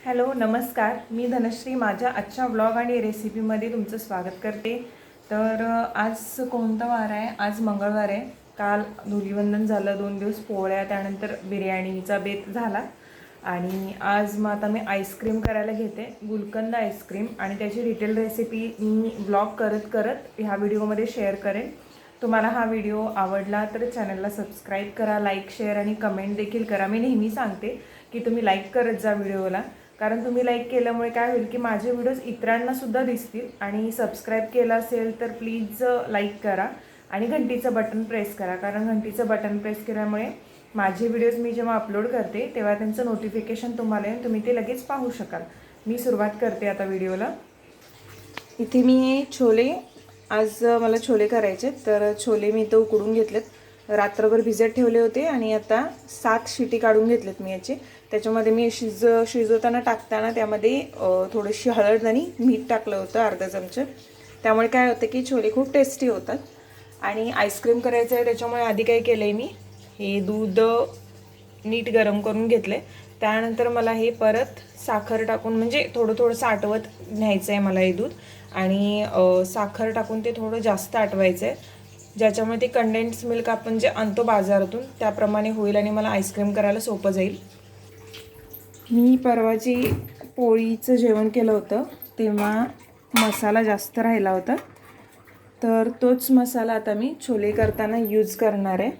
Hello नमस्कार, मी धनश्री माझ्या आजच्या ब्लॉग आणि रेसिपीमध्ये तुमचं स्वागत करते। तर आज कोणता वार आहे? आज मंगळवार आहे। काल धुलीवंदन झालं, 2 दिवस पोळ्या, त्यानंतर बिर्याणीचा बेत झाला आणि आज मग आता मी आईस्क्रीम करायला घेते, गुलकंद आईस्क्रीम, आणि त्याची डिटेल रेसिपी मी ब्लॉग करत करत ह्या व्हिडिओमध्ये शेअर करेन। तुम्हाला हा व्हिडिओ आवडला तर चॅनलला सबस्क्राईब करा, लाईक शेअर आणि कमेंट देखील करा। मी नेहमी सांगते की तुम्ही लाईक करत जा व्हिडिओला, कारण तुम्ही लाईक केल्यामुळे काय होईल की माझे व्हिडिओज इतरांना सुद्धा दिसतील। आणि सबस्क्राईब केलं असेल तर प्लीज लाईक करा आणि घंटीचं बटन प्रेस करा, कारण घंटीचं बटन प्रेस केल्यामुळे माझे व्हिडिओज मी जेव्हा अपलोड करते तेव्हा त्यांचं नोटिफिकेशन तुम्हाला येऊन तुम्ही ते लगेच पाहू शकाल। मी सुरुवात करते आता व्हिडिओला। इथे मी छोले, आज मला छोले करायचे, तर छोले मी इथं उकडून घेतलेत, रात्रभर भिजत ठेवले होते आणि आता 7 शिटी काढून घेतलेत मी याचे। त्याच्यामध्ये मी शिजवताना टाकताना त्यामध्ये थोडीशी हळद आणि मीठ टाकलं होतं, अर्धा चमचा। त्यामुळे काय होतं की छोले खूप टेस्टी होतात। आणि आईस्क्रीम करायचं आहे त्याच्यामुळे आधी काय केलं आहे, मी हे दूध नीट गरम करून घेतले, त्यानंतर मला हे परत साखर टाकून म्हणजे थोडं थोडंसं आटवत न्यायचं आहे मला हे दूध, आणि साखर टाकून ते थोडं जास्त आटवायचं आहे, ज्याच्यामुळे ते कंडेन्स मिल्क आपण जे आणतो बाजारातून त्याप्रमाणे होईल आणि मला आईस्क्रीम करायला सोपं जाईल। मी परवाची पोळीचं जेवण केलं होतं तेव्हा मसाला जास्त राहिला होता, तर तोच मसाला आता मी छोले करताना यूज करणार आहे।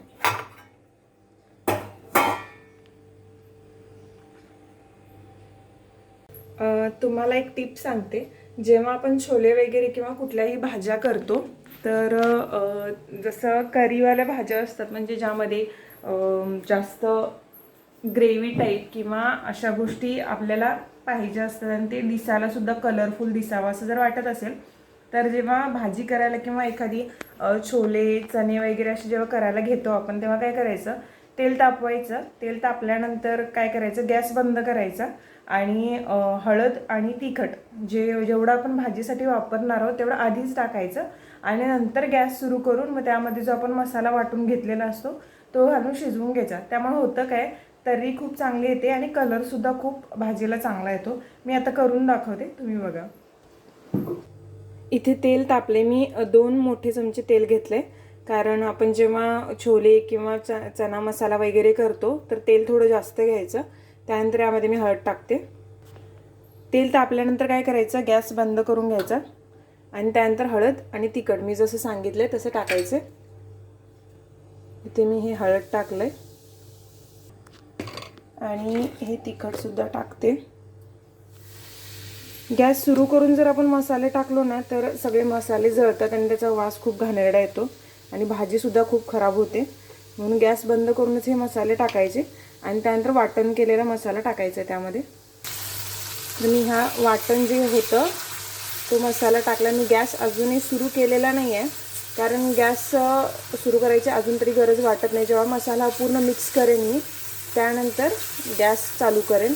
तुम्हाला एक टिप सांगते, जेव्हा आपण छोले वगैरे किंवा कुठल्याही भाज्या करतो तर जसं करीवाल्या भाज्या असतात, म्हणजे ज्यामध्ये जास्त ग्रेव्ही टाईप किंवा अशा गोष्टी आपल्याला पाहिजे असतात आणि ते दिसायला सुद्धा कलरफुल दिसावं असं जर वाटत असेल, तर जेव्हा भाजी करायला किंवा एखादी छोले चणे वगैरे असे जेव्हा करायला घेतो आपण, तेव्हा काय करायचं, तेल तापवायचं। तेल तापल्यानंतर काय करायचं, गॅस बंद करायचा आणि हळद आणि तिखट जेवढं आपण भाजीसाठी वापरणार आहोत तेवढं आधीच टाकायचं, आणि नंतर गॅस सुरू करून मग त्यामध्ये जो आपण मसाला वाटून घेतलेला असतो तो घालून शिजवून घ्यायचा। त्यामुळे होतं काय, तर्री खूप चांगली येते आणि कलरसुद्धा खूप भाजीला चांगला येतो। मी आता करून दाखवते, तुम्ही बघा। इथे तेल तापले, मी 2 मोठे चमचे तेल घेतले, कारण आपण जेव्हा छोले किंवा चना मसाला वगैरे करतो तर तेल थोडं जास्त घ्यायचं। त्यानंतर यामध्ये मी हळद टाकते। तेल तापल्यानंतर काय करायचं, गॅस बंद करून घ्यायचा आणि त्यानंतर हळद आणि तिखट मी जसं सांगितलंय तसं टाकायचं। इथे मी हे हळद टाकलंय आणि हे तिखटसुद्धा टाकते। गॅस सुरू करून जर आपण मसाले टाकलो ना तर सगळे मसाले जळतात आणि त्याचा वास खूप घाणेरडा येतो आणि भाजीसुद्धा खूप खराब होते, म्हणून गॅस बंद करूनच हे मसाले टाकायचे आणि त्यानंतर वाटण केलेला मसाला टाकायचा त्यामध्ये। मी हा वाटण जे होतं तो मसाला टाकला। मी गॅस अजूनही सुरू केलेला नाही आहे, कारण गॅस सुरू करायची अजून तरी गरज वाटत नाही। जेव्हा मसाला पूर्ण मिक्स करेन मी त्यानंतर गॅस चालू करेन,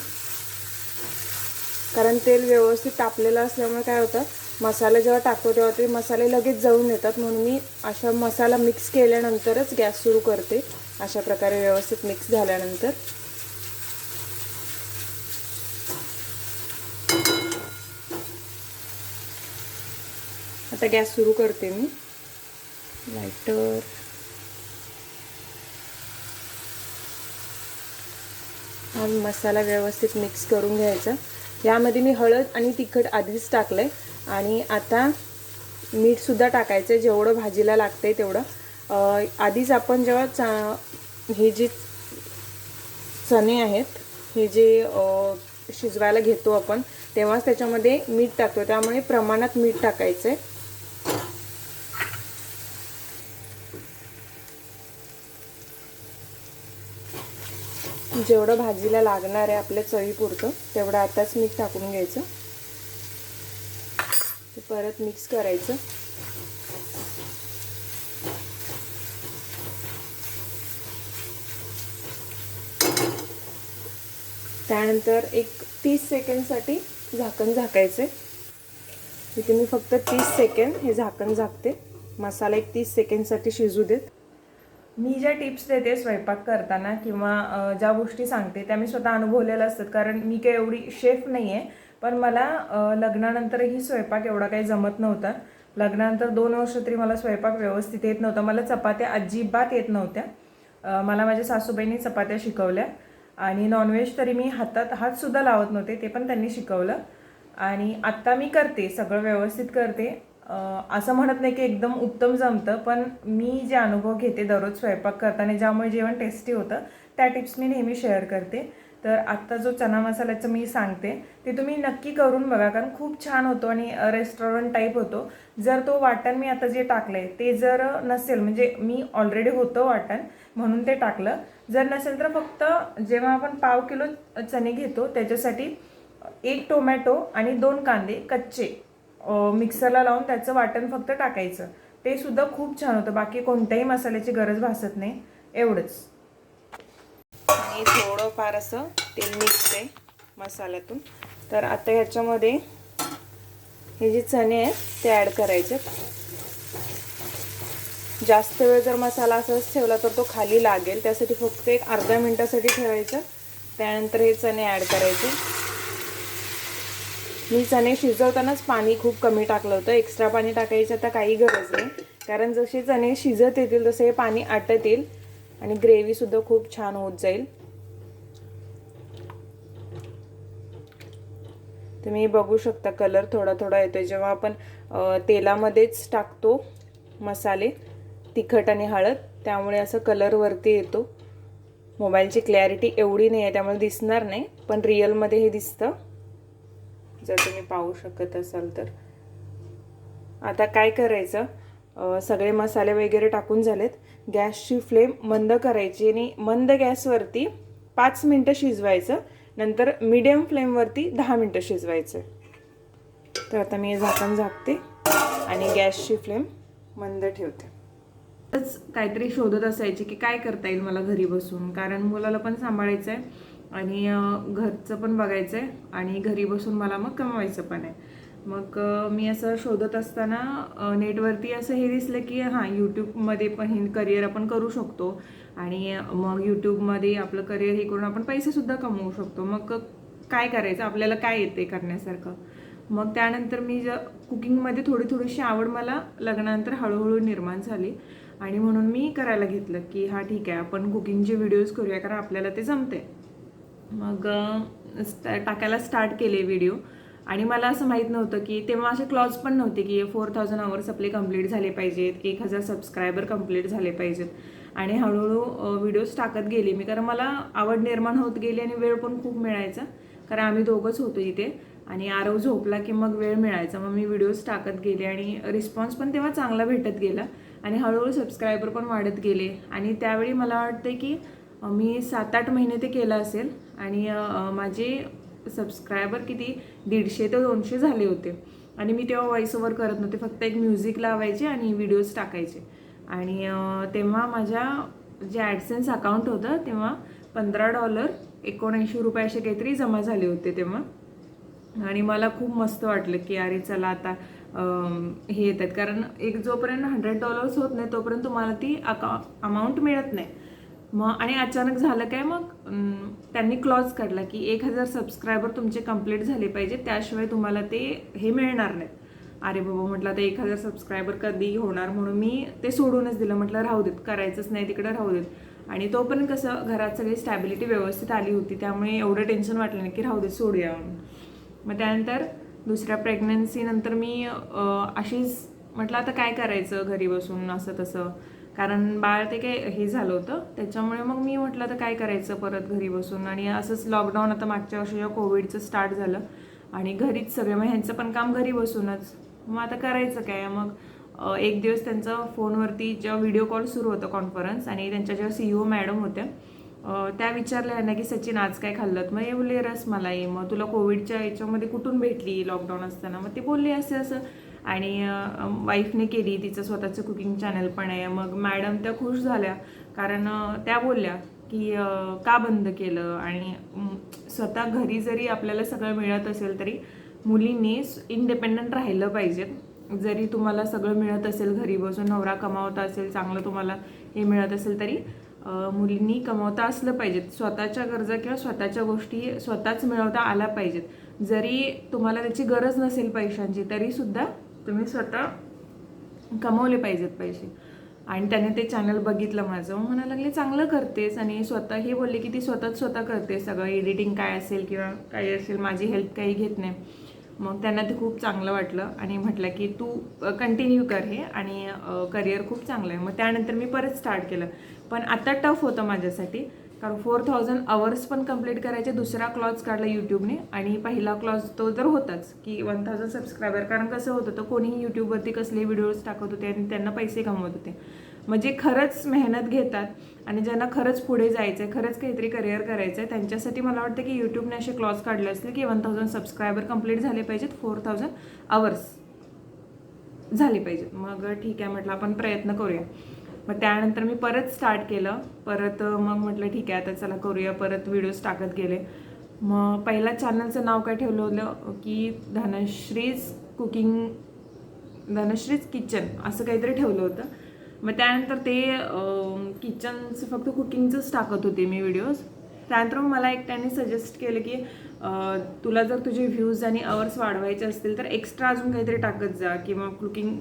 कारण तेल व्यवस्थित तापलेलं असल्यामुळे काय होतं, मसाला जेव्हा टाकतो तेव्हा ते मसाले लगेच जळून येतात, म्हणून मी अशा मसाला मिक्स केल्यानंतरच गॅस सुरू करते। अशा प्रकारे व्यवस्थित मिक्स झाल्यानंतर आता गॅस सुरू करते मी, लाईटर आणि मसाला व्यवस्थित मिक्स करून घ्यायचा। यामध्ये मी हळद आणि तिखट आधीच टाकलंय आणि आता मीठसुद्धा टाकायचं जेवढं भाजीला लागतंय तेवढं। आधीच आपण जेव्हा हे जे चणे आहेत हे जे शिजवायला घेतो आपण तेव्हाच त्याच्यामध्ये मीठ टाकतो, त्यामुळे प्रमाणात मीठ टाकायचं आहे। जेवढं भाजीला लागणार आहे आपल्या चवीपुरतं तेवढं आताच मीठ टाकून घ्यायचं, ते परत मिक्स करायचं। त्यानंतर एक 30 सेकंडसाठी झाकण झाकायचं। इथे मी फक्त 30 सेकंड हे झाकण झाकते, मसाला एक 30 सेकंडसाठी शिजू देत। मी ज्या टिप्स देते स्वयंपाक करताना किंवा ज्या गोष्टी सांगते त्या मी स्वतः अनुभवलेल्या असतात, कारण मी काही एवढी शेफ नाही आहे. पण मला लग्नानंतरही स्वयंपाक एवढा काही जमत नव्हता. लग्नानंतर 2 वर्ष तरी मला स्वयंपाक व्यवस्थित येत नव्हता. मला चपात्या अजिबात येत नव्हत्या. मला माझ्या सासूबाईंनी चपात्या शिकवल्या आणि नॉनव्हेज तरी मी हातसुद्धा लावत नव्हते, ते पण त्यांनी शिकवलं. आणि आत्ता मी करते, सगळं व्यवस्थित करते. असं म्हणत नाही की एकदम उत्तम जमतं, पण मी जे अनुभव घेते दररोज स्वयंपाक करताना ज्यामुळे जेवण टेस्टी होतं त्या टिप्स मी नेहमी शेअर करते. तर आत्ता जो चना मसाल्याचं मी सांगते ते तुम्ही नक्की करून बघा, कारण खूप छान होतो आणि रेस्टॉरंट टाईप होतो. जर तो वाटण मी आता जे टाकलं आहे ते जर नसेल, म्हणजे मी ऑलरेडी होतं वाटण म्हणून ते टाकलं, जर नसेल तर फक्त जेव्हा आपण 1/2 किलो चणे घेतो त्याच्यासाठी 1 टोमॅटो आणि 2 कांदे कच्चे मिक्सरला लावून त्याचं वाटण फक्त टाकायचं. ते सुद्धा खूप छान होतं. बाकी कोणत्याही मसाल्याची गरज भासत नाही. एवढंच. आणि थोडं फार असं तेल निघतंय मसाल्यातून. तर आता ह्याच्यामध्ये हे जे चणे आहेत ते ॲड करायचे. जास्त वेळ जर मसाला असाच ठेवला तर तो खाली लागेल, त्यासाठी फक्त एक अर्ध्या मिनिटासाठी ठेवायचं. त्यानंतर हे चणे ॲड करायचे. मी चणे शिजवतानाच पाणी खूप कमी टाकलं होतं. एक्स्ट्रा पाणी टाकायचं आता काही गरज नाही, कारण जसे चणे शिजत येतील तसे हे पाणी आटत येईल आणि ग्रेव्हीसुद्धा खूप छान होत जाईल. तुम्ही बघू शकता कलर थोडा थोडा येतोय जेव्हा आपण तेलामध्येच टाकतो मसाले, तिखट आणि हळद, त्यामुळे असं कलर वरती येतो. मोबाईलची क्लॅरिटी एवढी नाही आहे त्यामुळे दिसणार नाही, पण रिअलमध्ये हे दिसतं जर तुम्ही पाहू शकत असाल तर. आता काय करायचं, सगळे मसाले वगैरे टाकून झालेत. गॅसची फ्लेम मंद करायची आणि मंद गॅसवरती 5 मिनटं शिजवायचं. नंतर मीडियम फ्लेमवरती 10 मिनटं शिजवायचं. तर आता मी झाकण झाकते आणि गॅसची फ्लेम मंद ठेवते. काहीतरी शोधत असायचे की काय करता येईल मला घरी बसून, कारण मुलाला पण सांभाळायचं आहे आणि घरचं पण बघायचं आहे आणि घरी बसून मला मग कमवायचं पण आहे. मग मी असं शोधत असताना नेटवरती असं हे दिसलं की हां, यूट्यूबमध्ये पण हे करिअर आपण करू शकतो आणि मग यूट्यूबमध्ये आपलं करिअर हे करून आपण पैसेसुद्धा कमवू शकतो. मग काय करायचं, आपल्याला काय येते करण्यासारखं. मग त्यानंतर मी कुकिंगमध्ये थोडीशी आवड मला लग्नानंतर हळूहळू निर्माण झाली आणि म्हणून मी करायला घेतलं की हां ठीक आहे, आपण कुकिंगचे व्हिडिओज करूया, कारण आपल्याला ते जमते. मग टाकायला स्टार्ट केले व्हिडिओ. आणि मला असं माहीत नव्हतं की तेव्हा असे क्लॉज पण नव्हते की 4000 आवर्स आपले कंप्लीट झाले पाहिजेत, 1000 सबस्क्रायबर कंप्लीट झाले पाहिजेत. आणि हळूहळू व्हिडिओज टाकत गेले मी, कारण मला आवड निर्माण होत गेली आणि वेळ पण खूप मिळायचा, कारण आम्ही दोघंच होतो इथे आणि आरव झोपला की मग वेळ मिळायचा. मग मी व्हिडिओज टाकत गेले आणि रिस्पॉन्स पण तेव्हा चांगला भेटत गेला आणि हळूहळू सबस्क्रायबर पण वाढत गेले. आणि त्यावेळी मला वाटतं की मी 7-8 महिने ते केलं असेल आणि माझे सबस्क्रायबर किती 150 ते 200 झाले होते. आणि मी तेव्हा व्हॉइस ओव्हर करत नव्हते, फक्त एक म्युझिक लावायचे आणि व्हिडिओज टाकायचे. आणि तेव्हा माझ्या जे ॲडसेन्स अकाउंट होतं तेव्हा $15 $79 असे काहीतरी जमा झाले होते तेव्हा. आणि मला खूप मस्त वाटलं की अरे चला आता हे येतात, कारण एक जोपर्यंत $100 होत नाही तोपर्यंत तुम्हाला ती अमाऊंट मिळत नाही. मग आणि अचानक झालं काय, मग त्यांनी क्लॉज काढला की 1000 सबस्क्रायबर तुमचे कंप्लीट झाले पाहिजे, त्याशिवाय तुम्हाला ते हे मिळणार नाहीत. अरे बाबा, म्हटलं आता 1000 सबस्क्रायबर कधी होणार, म्हणून मी ते सोडूनच दिलं. म्हटलं राहू देत, करायचंच नाही तिकडं, राहू देत. आणि तो पण कसं घरात सगळी स्टॅबिलिटी व्यवस्थित आली होती त्यामुळे एवढं टेन्शन वाटलं नाही की राहू देत, सोडूया म्हणून. मग त्यानंतर दुसऱ्या प्रेग्नन्सीनंतर मी अशीच म्हटलं आता काय करायचं घरी बसून असं तसं, कारण बाळ ते काय हे झालं होतं त्याच्यामुळे. मग मी म्हटलं आता काय करायचं परत घरी बसून. आणि असंच लॉकडाऊन आता मागच्या वर्षी जेव्हा कोविडचं स्टार्ट झालं आणि घरीच सगळे, मग ह्यांचं पण काम घरी बसूनच, मग आता करायचं काय. मग एक दिवस त्यांचा फोनवरती जेव्हा व्हिडिओ कॉल सुरू होतं कॉन्फरन्स, आणि त्यांच्या जेव्हा CEO मॅडम होत्या त्या विचारल्या ना की सचिन आज काय खाल्लं. मग हे बोलले रसमलाई. मग तुला कोविडच्या याच्यामध्ये कुठून भेटली लॉकडाऊन असताना. मग ते बोलले असं असं, आणि वाईफने केली, तिचं स्वतःचं कुकिंग चॅनल पण आहे. मग मॅडम त्या खुश झाल्या, कारण त्या बोलल्या की का बंद केलं. आणि स्वतः घरी जरी आपल्याला सगळं मिळत असेल तरी मुलींनी इंडिपेंडंट राहिलं पाहिजे. जरी तुम्हाला सगळं मिळत असेल घरी बसून, नवरा कमावता असेल, चांगलं तुम्हाला हे मिळत असेल तरी मुलींनी कमवता असलं पाहिजे. स्वतःच्या गरजा किंवा स्वतःच्या गोष्टी स्वतःच मिळवता आल्या पाहिजेत. जरी तुम्हाला त्याची गरज नसेल पैशांची तरीसुद्धा तुम्ही स्वतः कमवले पाहिजेत पैसे. आणि त्याने ते चॅनल बघितलं माझं, म्हणायला लागले चांगलं करतेस. आणि स्वतः हे बोलले की ती स्वतः करते सगळं, एडिटिंग काय असेल किंवा काही असेल, माझी हेल्प काही घेत नाही. मग त्यांना ते खूप चांगलं वाटलं आणि म्हटलं की तू कंटिन्यू कर हे, आणि करिअर खूप चांगलं आहे. मग त्यानंतर मी परत स्टार्ट केलं. पण आता टफ होतं माझ्यासाठी, कारण 4000 आवर्स पण कंप्लीट करायचे. दुसरा क्लॉज काढला यूट्यूबने, आणि पहिला क्लॉज तो तर होताच की 1000 सबस्क्रायबर. कारण कसं होत होतं, कोणीही यूट्यूबवरती कसले व्हिडिओज टाकत होते आणि त्यांना पैसे कमवत होते. म्हणजे खरंच मेहनत घेतात आणि ज्यांना खरंच पुढे जायचं आहे, खरंच काहीतरी करिअर करायचं आहे, त्यांच्यासाठी मला वाटतं की यूट्यूबने असे क्लॉज काढले असतील की 1000 सबस्क्रायबर कंप्लीट झाले पाहिजेत, 4000 आवर्स झाले पाहिजेत. मग ठीक आहे म्हटलं, आपण प्रयत्न करूया. मग त्यानंतर मी परत स्टार्ट केलं. मग म्हटलं ठीक आहे, आता चला करूया. परत व्हिडिओज टाकत गेले. मग पहिल्या चॅनलचं नाव काय ठेवलं होतं की धनश्रीज किचन असं काहीतरी ठेवलं होतं. मग त्यानंतर ते किचनचं फक्त कुकिंगचंच टाकत होते मी व्हिडिओज. त्यानंतर मग मला त्यांनी सजेस्ट केलं की तुला जर तुझे व्ह्यूज आणि अवर्स वाढवायचे असतील तर एक्स्ट्रा अजून काहीतरी टाकत जा, किंवा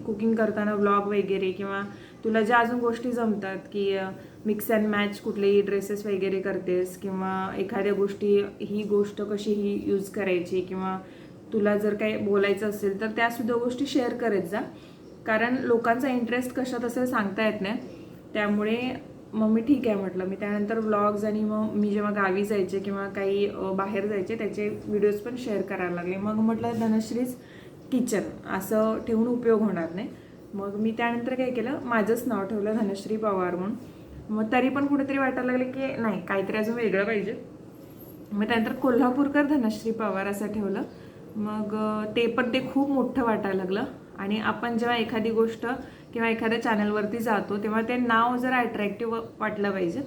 कुकिंग करताना व्लॉग वगैरे, किंवा तुला ज्या अजून गोष्टी जमतात की मिक्स अँड मॅच कुठलेही ड्रेसेस वगैरे करतेस, किंवा एखाद्या गोष्टी ही गोष्ट कशी ही यूज करायची, किंवा तुला जर काही बोलायचं असेल तर त्यासुद्धा गोष्टी शेअर करत जा. कारण लोकांचा इंटरेस्ट कशात असेल सांगता येत नाही. त्यामुळे मग मी ठीक आहे म्हटलं. मी त्यानंतर व्लॉग्स आणि मग मी जेव्हा गावी जायचे किंवा काही बाहेर जायचे त्याचे व्हिडिओज पण शेअर करायला लागले. मग म्हटलं धनश्रीज किचन असं ठेवून उपयोग होणार नाही. मग मी त्यानंतर काय केलं, माझंच नाव ठेवलं धनश्री पवार म्हणून. मग तरी पण कुठेतरी वाटायला लागले की नाही, काहीतरी अजून वेगळं पाहिजे. मग त्यानंतर कोल्हापूरकर धनश्री पवार असं ठेवलं. मग ते खूप मोठं वाटायला लागलं. आणि आपण जेव्हा एखादी गोष्ट किंवा एखाद्या चॅनलवरती जातो तेव्हा ते नाव जरा अट्रॅक्टिव्ह वाटलं पाहिजे.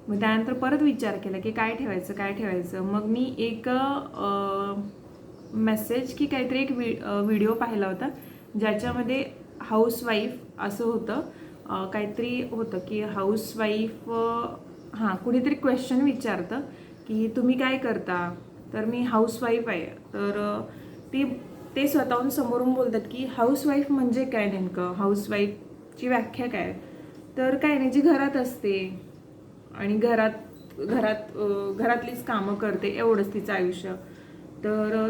मग त्यानंतर परत विचार केला की काय ठेवायचं. मग मी एक मेसेज की काहीतरी एक व्हिडिओ पाहिला होता ज्याच्यामध्ये हाऊसवाईफ असं होतं, काहीतरी होतं की हाऊसवाईफ, कुणीतरी क्वेश्चन विचारतं की तुम्ही काय करता, तर मी हाऊसवाईफ आहे. तर ते स्वतःहून समोरून बोलतात की हाऊसवाईफ म्हणजे काय, नेमकं हाऊसवाईफची व्याख्या काय. तर काय नाही, जी घरात असते आणि घरातलीच कामं करते, एवढंच तिचं आयुष्य. तर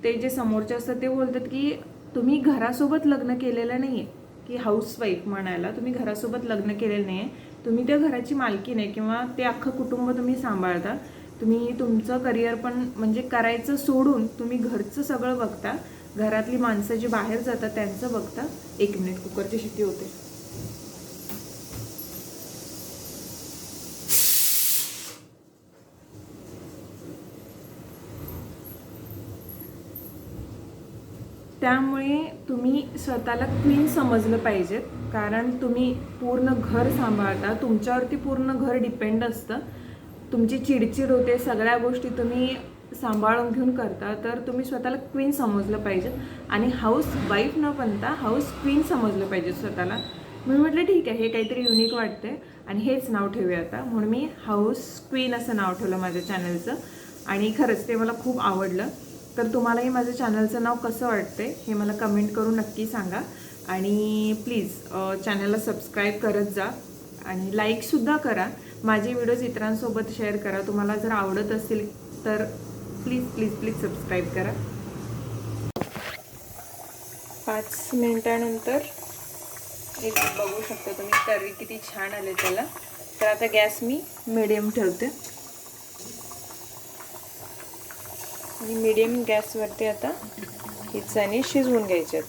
ते जे समोरचे असतात ते बोलतात की तुम्ही घरासोबत लग्न केलेलं नाही आहे, की हाऊसवाईफ म्हणायला तुम्ही घरासोबत लग्न केलेलं नाही आहे. तुम्ही त्या घराची मालकी नाही, किंवा ते अख्खं कुटुंब तुम्ही सांभाळता. तुम्ही तुमचं करिअर पण म्हणजे करायचं सोडून तुम्ही घरचं सगळं बघता, घरातली माणसं जी बाहेर जातात त्यांचं बघता. 1 मिनिट, कुकरची शिट्टी होते. त्यामुळे तुम्ही स्वतःला क्वीन समजलं पाहिजेत, कारण तुम्ही पूर्ण घर सांभाळता, तुमच्यावरती पूर्ण घर डिपेंड असतं. तुमची चिडचिड होते, सगळ्या गोष्टी तुम्ही सांभाळून घेऊन करता, तर तुम्ही स्वतःला क्वीन समजलं पाहिजे. आणि हाऊस वाईफ न बनता हाऊस क्वीन समजलं पाहिजे स्वतःला. मी म्हटलं ठीक आहे, हे काहीतरी युनिक वाटते आणि हेच नाव ठेवूया आता. म्हणून मी हाऊस क्वीन असं नाव ठेवलं माझ्या चॅनलचं. आणि खरंच ते मला खूप आवडलं. तर तुम्हालाही माझं चॅनलचं नाव कसं वाटते हे मला कमेंट करून नक्की सांगा. आणि प्लीज चॅनलला सबस्क्राईब करत जा आणि लाईकसुद्धा करा. माझे व्हिडिओज इतरांसोबत शेअर करा. तुम्हाला जर आवडत असेल तर प्लीज सबस्क्राईब करा. 5 मिनिटानंतर एक बघू शकता तुम्ही तर्री किती छान आले त्याला. तर आता गॅस मी मिडियम ठेवते आणि मिडियम गॅसवरती आता ही चणे शिजवून घ्यायचे.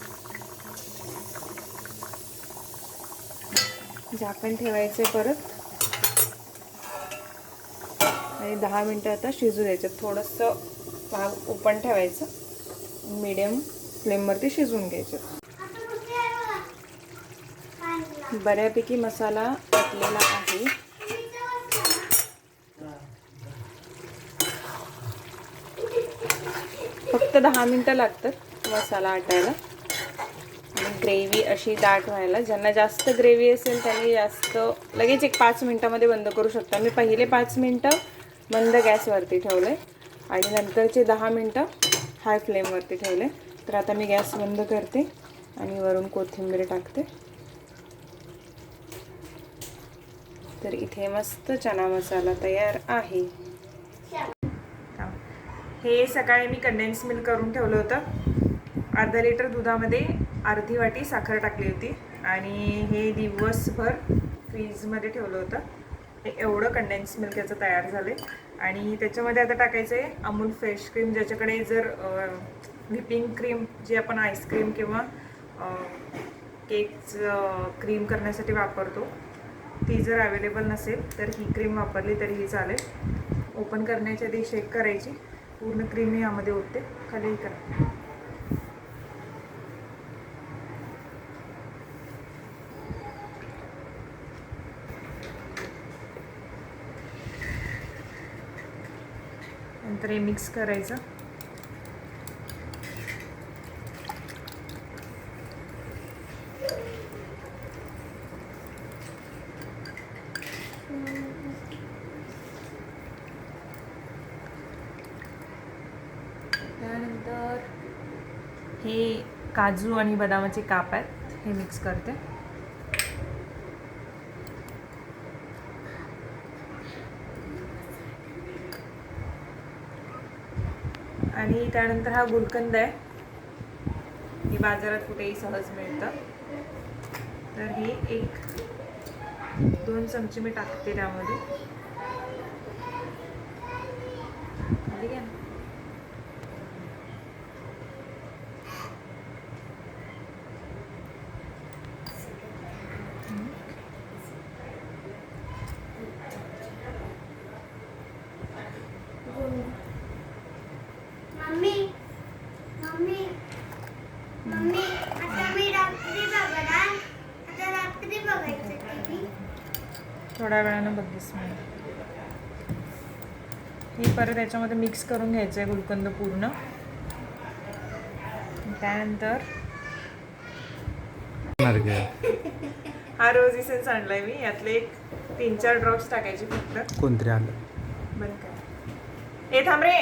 झाकण ठेवायचे परत आणि 10 मिनिटं आता शिजू द्यायचं. थोडंसं भाग ओपन ठेवायचं, मीडियम फ्लेमवरती शिजवून घ्यायचं. बऱ्यापैकी मसाला टाकलेला आहे. फक्त 10 मिनिटं लागतात मसाला आटायला. आणि ग्रेव्ही अशी दाट व्हायला. ज्यांना जास्त ग्रेव्ही असेल त्यांनी जास्त लगेच एक 5 मिनटामध्ये बंद करू शकता. मी पहिले 5 मिनटं मंद गॅसवरती ठेवले आणि नंतरचे 10 मिनटं हाय फ्लेमवरती ठेवले. तर आता मी गॅस बंद करते आणि वरून कोथिंबीर टाकते. तर इथे मस्त चना मसाला तयार आहे. हे सकाळी मी कंडेन्स मिल्क करून ठेवलं होतं. अर्धा लिटर दुधामध्ये अर्धी वाटी साखर टाकली होती आणि हे दिवसभर फ्रीजमध्ये ठेवलं होतं. हे एवढं कंडेन्स मिल्क याचं तयार झालं आहे. आणि त्याच्यामध्ये आता टाकायचं आहे अमूल फ्रेश क्रीम. ज्याच्याकडे जर व्हिपिंग क्रीम जी आपण आईस्क्रीम किंवा केकचं क्रीम करण्यासाठी वापरतो ती जर अवेलेबल नसेल तर ही क्रीम वापरली तरीही चालेल. ओपन करण्याच्या आधी शेक करायची. पूर्ण क्रीम मी यामध्ये ओतते. खाली करा. नंतर हे मिक्स करायचं. त्यानंतर हे काजू आणि बदामाचे काप आहेत, हे मिक्स करते. आणि त्यानंतर हा गुलकंद आहे. हे बाजारात कुठेही सहज मिळतं. तर हे 1-2 चमचे मी टाकते त्यामध्ये. ठीक आहे. थोड्या वेळानं बघीस मी हे परत याच्यामध्ये मिक्स करून घ्यायचं आहे गुलकंद पूर्ण. त्यानंतर हा रोज इसेन्स आणलाय मी. यातले 3-4 ड्रॉप्स टाकायचे फक्त. कोणतरी आलं बंद कर. हे थांब रे.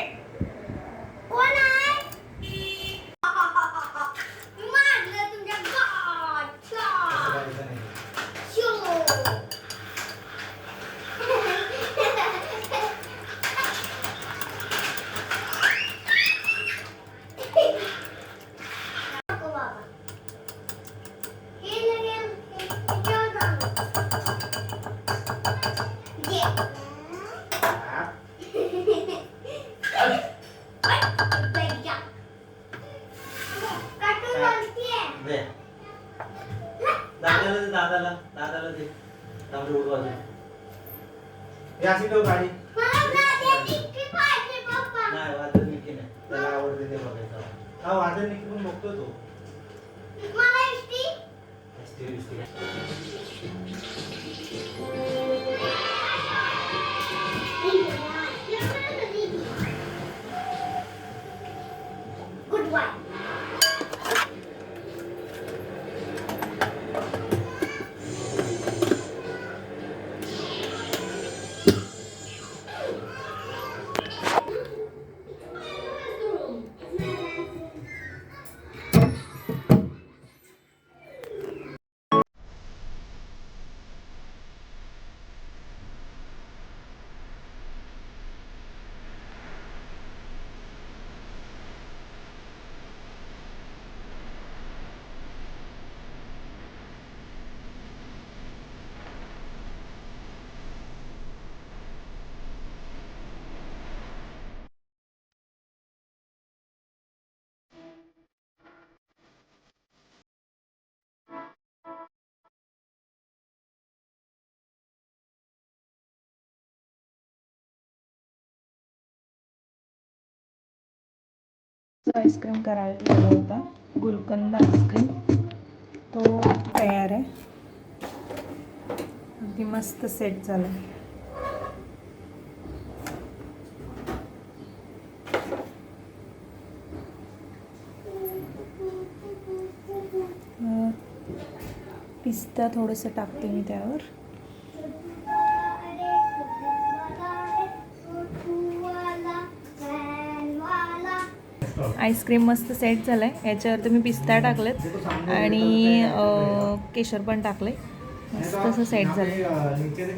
दादाला दे. दादा उडवा दे. हे अशी ठेव गाडी. नाही वादळ निकी नाही. त्याला आवडते ते बघायचं. हा वादळ निकी पण बघतो तो. आईस्क्रीम करायला ठेवला होता, गुलकंद आईस्क्रीम, तो तयार आहे. अगदी मस्त सेट झाला. पिस्ता थोडंसं टाकते मी त्यावर. आईस्क्रीम मस्त सेट झालं आहे. याच्यावर तुम्ही पिस्ता टाकलेत आणि केशर पण टाकले. मस्त असं सेट झालं.